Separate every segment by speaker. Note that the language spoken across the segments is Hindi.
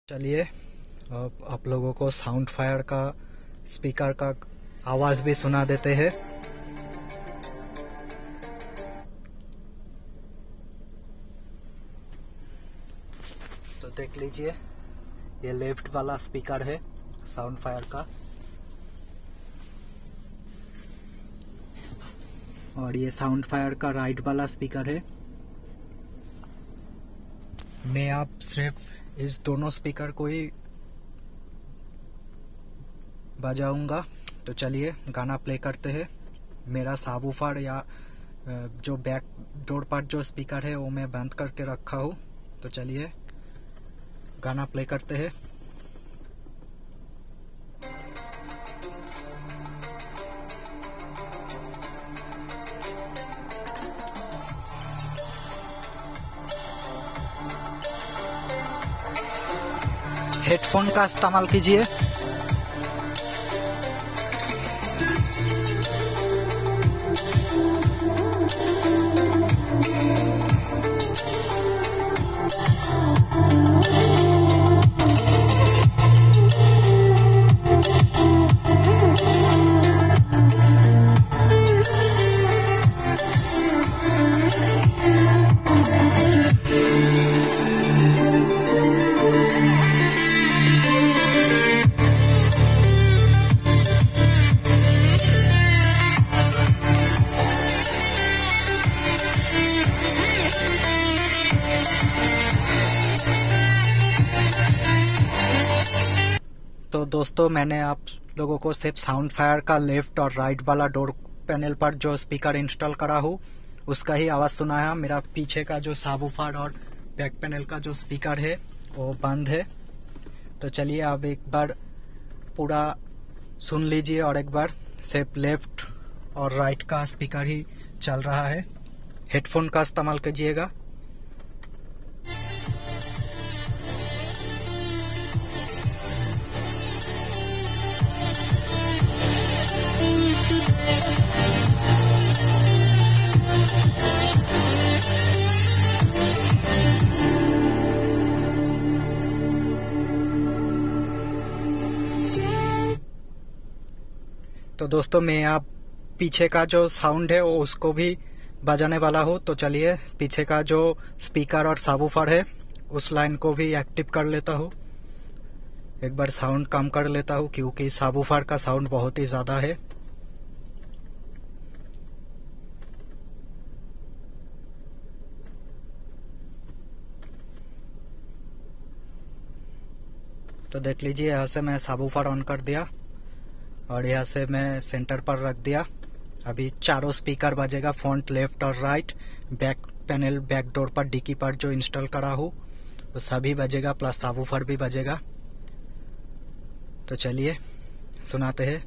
Speaker 1: चलिए अब आप लोगों को साउंड फायर का स्पीकर का आवाज भी सुना देते हैं। तो देख लीजिए, ये लेफ्ट वाला स्पीकर है साउंड फायर का, और ये साउंड फायर का राइट वाला स्पीकर है। मैं आप सिर्फ इस दोनों स्पीकर को ही बजाऊंगा। तो चलिए गाना प्ले करते हैं। मेरा सबवूफर या जो बैक डोर पर जो स्पीकर है वो मैं बंद करके रखा हूँ। तो चलिए गाना प्ले करते हैं। हेडफोन का इस्तेमाल कीजिए। तो दोस्तों, मैंने आप लोगों को सिर्फ साउंड फायर का लेफ्ट और राइट वाला डोर पैनल पर जो स्पीकर इंस्टॉल करा हूँ उसका ही आवाज सुनाया। मेरा पीछे का जो सबवूफर और बैक पैनल का जो स्पीकर है वो बंद है। तो चलिए अब एक बार पूरा सुन लीजिए और एक बार सिर्फ लेफ्ट और राइट का स्पीकर ही चल रहा है। हेडफोन का इस्तेमाल कीजिएगा। तो दोस्तों, मैं आप पीछे का जो साउंड है वो उसको भी बजाने वाला हूँ। तो चलिए पीछे का जो स्पीकर और सबवूफर है उस लाइन को भी एक्टिव कर लेता हूँ। एक बार साउंड कम कर लेता हूँ क्योंकि सबवूफर का साउंड बहुत ही ज्यादा है। तो देख लीजिए, यहाँ से मैं सबवूफर ऑन कर दिया और यहाँ से मैं सेंटर पर रख दिया। अभी चारों स्पीकर बजेगा, फ्रंट, लेफ्ट और right. Back panel, back door पर डिक्की पर जो इंस्टॉल करा हूँ वो सभी बजेगा, प्लस सबवूफर भी बजेगा। तो चलिए सुनाते हैं।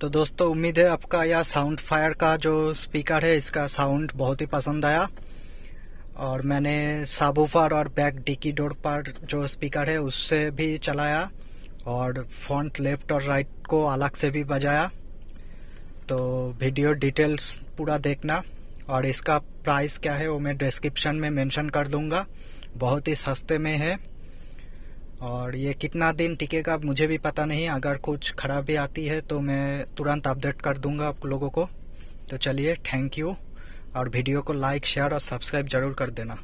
Speaker 1: तो दोस्तों उम्मीद है आपका यह साउंड फायर का जो स्पीकर है इसका साउंड बहुत ही पसंद आया। और मैंने सबवूफर और बैक डिकी डोर पर जो स्पीकर है उससे भी चलाया और फ्रंट लेफ्ट और राइट को अलग से भी बजाया। तो वीडियो डिटेल्स पूरा देखना और इसका प्राइस क्या है वो मैं डिस्क्रिप्शन में मेंशन कर दूंगा। बहुत ही सस्ते में है और ये कितना दिन टिकेगा मुझे भी पता नहीं। अगर कुछ खराबी आती है तो मैं तुरंत अपडेट कर दूंगा आप लोगों को। तो चलिए, थैंक यू और वीडियो को लाइक शेयर और सब्सक्राइब जरूर कर देना।